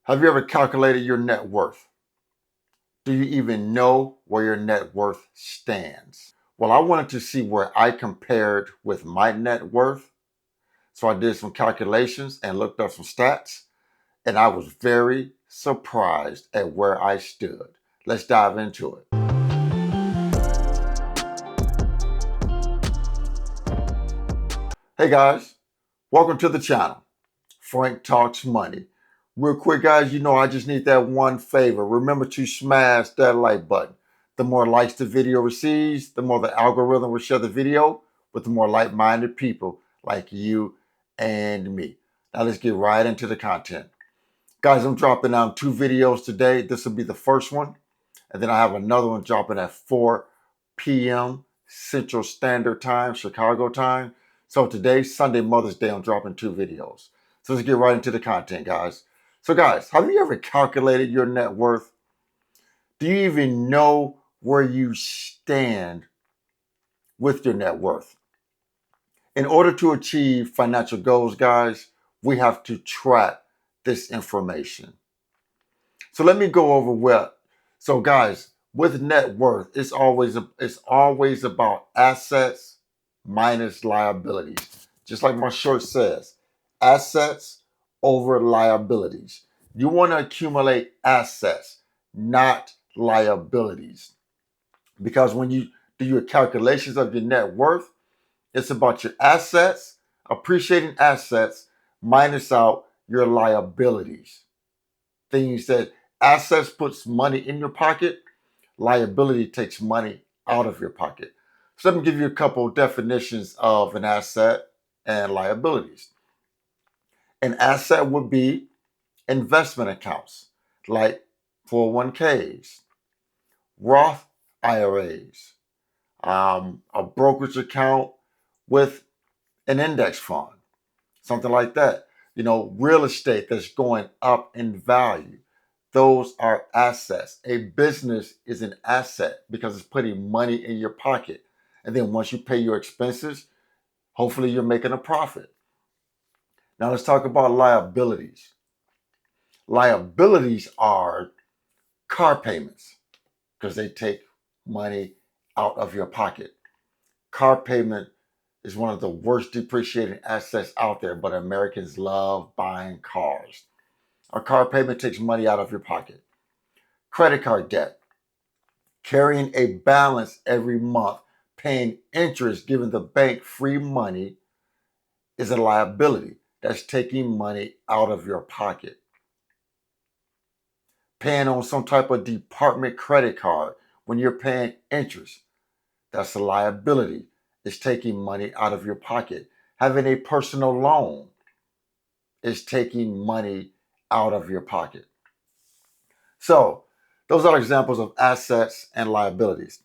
Have you ever calculated your net worth? Do you even know where your net worth stands? Well, I wanted to see where I compared with my net worth. So I did some calculations and looked up some stats, and I was very surprised at where I stood. Let's dive into it. Hey guys, welcome to the channel. Frank Talks Money. Real quick, guys, I just need that one favor. Remember to smash that like button. The more likes the video receives, the more the algorithm will share the video with the more like-minded people like you and me. Now let's get right into the content. Guys, I'm dropping down 2 videos today. This will be the first one. And then I have another one dropping at 4 p.m. Central Standard Time, Chicago time. So today, Sunday, Mother's Day, I'm dropping 2 videos. So let's get right into the content, guys. So guys, have you ever calculated your net worth? Do you even know where you stand with your net worth? In order to achieve financial goals, guys, we have to track this information. So let me go over what. So guys, with net worth, it's always about assets minus liabilities. Just like my shirt says, assets over liabilities. You want to accumulate assets, not liabilities. Because when you do your calculations of your net worth, it's about your assets, appreciating assets, minus out your liabilities. Things that assets puts money in your pocket, liability takes money out of your pocket. So let me give you a couple of definitions of an asset and liabilities. An asset would be investment accounts like 401ks, Roth IRAs, a brokerage account with an index fund, something like that. Real estate that's going up in value. Those are assets. A business is an asset because it's putting money in your pocket. And then once you pay your expenses, hopefully you're making a profit. Now let's talk about liabilities. Liabilities are car payments because they take money out of your pocket. Car payment is one of the worst depreciating assets out there, but Americans love buying cars. A car payment takes money out of your pocket. Credit card debt, carrying a balance every month, paying interest, giving the bank free money is a liability. That's taking money out of your pocket. Paying on some type of department credit card when you're paying interest, that's a liability. It's taking money out of your pocket. Having a personal loan is taking money out of your pocket. So those are examples of assets and liabilities.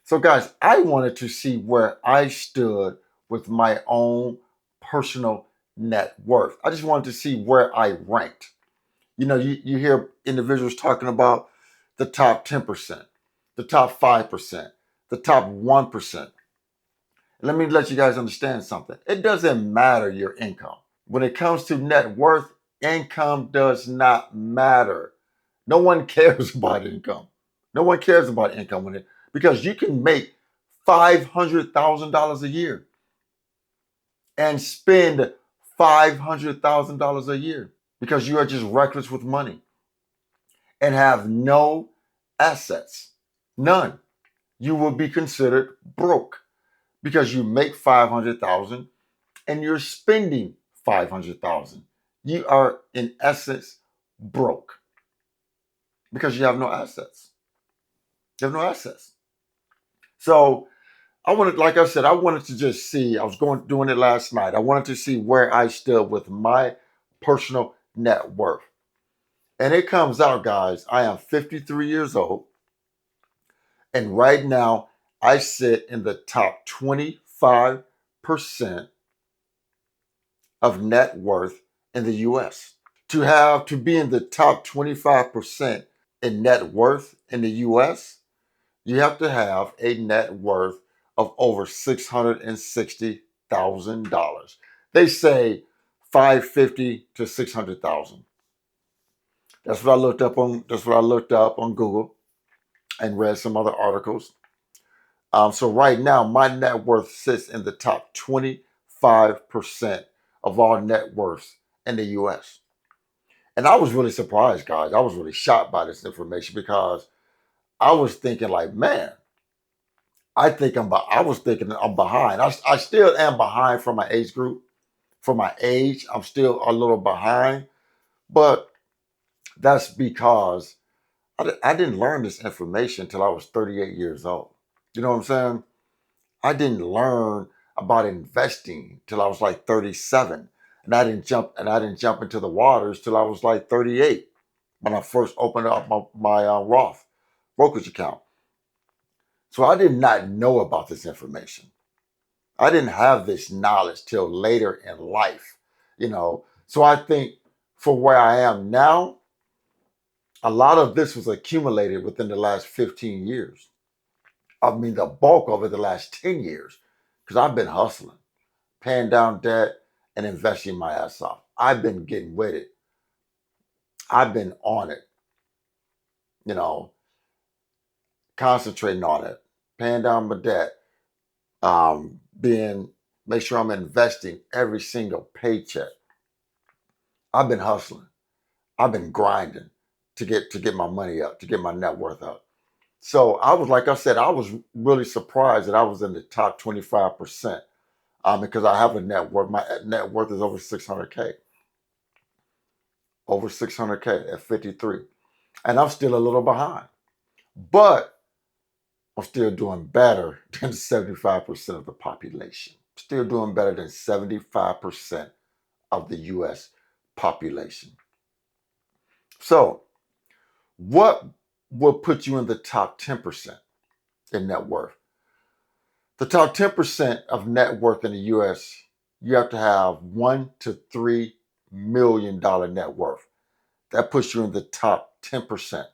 So guys, I wanted to see where I stood with my own personal net worth. I just wanted to see where I ranked. You hear individuals talking about the top 10%, the top 5%, the top 1%. Let me let you guys understand something. It doesn't matter your income. When it comes to net worth, income does not matter. No one cares about income. No one cares about income because you can make $500,000 a year and spend $500,000 a year because you are just reckless with money and have no assets. None. You will be considered broke because you make $500,000 and you're spending $500,000. You are in essence broke because you have no assets. You have no assets. So like I said, I wanted to just see, doing it last night. I wanted to see where I stood with my personal net worth. And it comes out, guys, I am 53 years old. And right now, I sit in the top 25% of net worth in the US. To be in the top 25% in net worth in the US, you have to have a net worth of over $660,000. They say $550,000 to $600,000. That's what I looked up on. That's what I looked up on Google and read some other articles. So right now, my net worth sits in the top 25% of all net worths in the U.S. And I was really surprised, guys. I was really shocked by this information because I was thinking, like, man, I was thinking I'm behind. I still am behind for my age group. For my age, I'm still a little behind, but that's because I didn't learn this information until I was 38 years old. You know what I'm saying? I didn't learn about investing till I was like 37. And I didn't jump into the waters till I was like 38 when I first opened up my Roth brokerage account. So I did not know about this information. I didn't have this knowledge till later in life, you know. So I think for where I am now, a lot of this was accumulated within the last 15 years. I mean, the bulk of it the last 10 years, because I've been hustling, paying down debt, and investing my ass off. I've been getting with it. I've been on it, you know, concentrating on it, paying down my debt, being make sure I'm investing every single paycheck. I've been hustling. I've been grinding to get my money up, to get my net worth up. So I was like I said, I was really surprised that I was in the top 25%, because I have a net worth. My net worth is over 600K, over 600K at 53, and I'm still a little behind, but I'm still doing better than 75% of the population. Still doing better than 75% of the U.S. population. So, what will put you in the top 10% in net worth? The top 10% of net worth in the U.S., you have to have $1 to $3 million net worth. That puts you in the top 10%.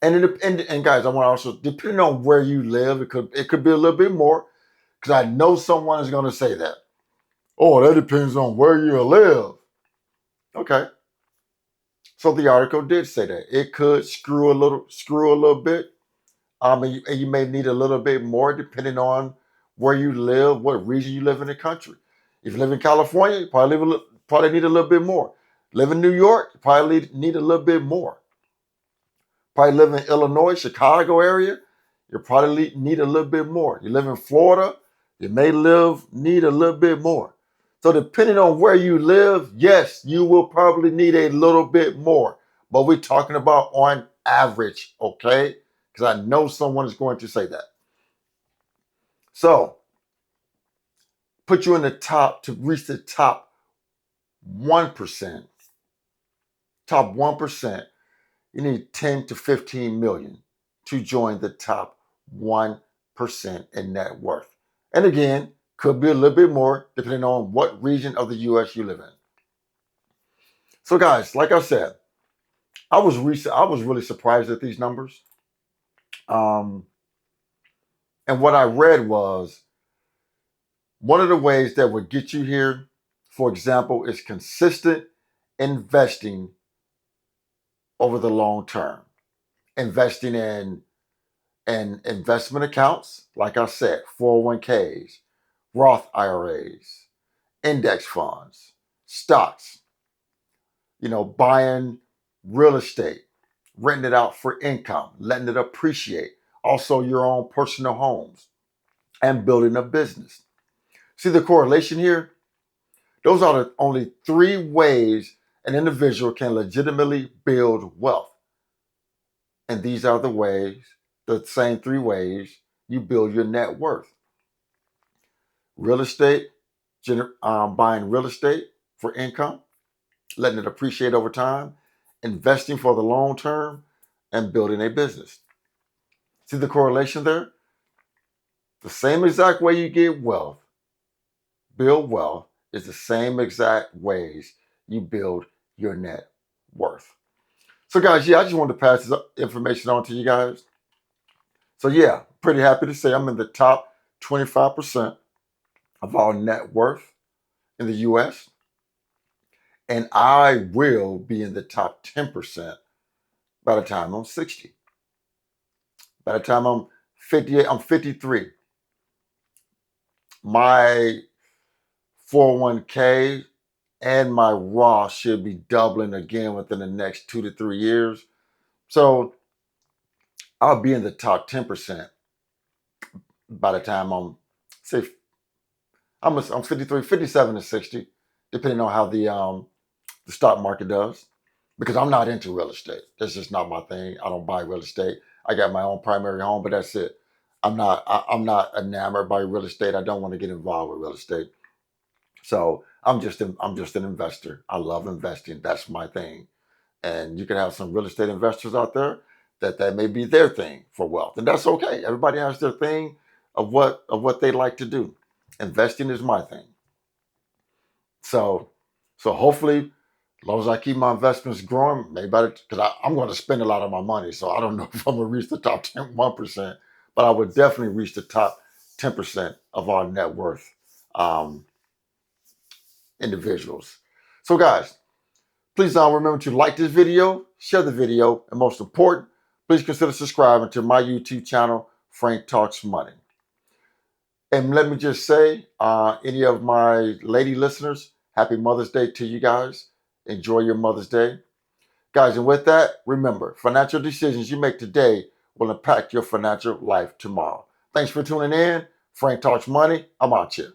And guys, I want to also, depending on where you live, it could be a little bit more, because I know someone is going to say that. Oh, that depends on where you live. Okay. So the article did say that it could screw a little bit. And you may need a little bit more depending on where you live, what region you live in the country. If you live in California, you probably need a little bit more. Live in New York, you probably need a little bit more. Probably live in Illinois, Chicago area, you probably need a little bit more. You live in Florida, you may need a little bit more. So depending on where you live, yes, you will probably need a little bit more. But we're talking about on average, okay? Because I know someone is going to say that. So put you in the top to reach the top 1%. Top 1%, you need 10 to 15 million to join the top 1% in net worth. And again, could be a little bit more depending on what region of the US you live in. So guys, like I said, I was really surprised at these numbers. Um, and what I read was one of the ways that would get you here, for example, is consistent investing over the long term. Investing in investment accounts, like I said, 401ks, Roth IRAs, index funds, stocks, buying real estate, renting it out for income, letting it appreciate. Also, your own personal homes and building a business. See the correlation here? Those are the only three ways an individual can legitimately build wealth. And these are the same three ways you build your net worth. Real estate, buying real estate for income, letting it appreciate over time, investing for the long term, and building a business. See the correlation there? The same exact way you get wealth, build wealth, is the same exact ways you build your net worth. So, guys, yeah, I just wanted to pass this information on to you guys. So, yeah, pretty happy to say I'm in the top 25% of our net worth in the US. And I will be in the top 10% by the time I'm 60. By the time I'm 58, I'm 53. My 401k and my Roth should be doubling again within the next 2 to 3 years. So I'll be in the top 10% by the time say, I'm 53, 57 to 60, depending on how the stock market does. Because I'm not into real estate. That's just not my thing. I don't buy real estate. I got my own primary home, but that's it. I'm not enamored by real estate. I don't want to get involved with real estate. So I'm just an investor. I love investing. That's my thing. And you can have some real estate investors out there that may be their thing for wealth, and that's okay. Everybody has their thing of what they like to do. Investing is my thing. So hopefully, as long as I keep my investments growing, maybe because I'm going to spend a lot of my money, so I don't know if I'm going to reach the top 1%, but I would definitely reach the top 10% of our net worth um, individuals. So, guys, please remember to like this video, share the video, and most important, please consider subscribing to my YouTube channel, Frank Talks Money. And let me just say, any of my lady listeners, happy Mother's Day to you guys. Enjoy your Mother's Day. Guys, and with that, remember, financial decisions you make today will impact your financial life tomorrow. Thanks for tuning in. Frank Talks Money. I'm out here.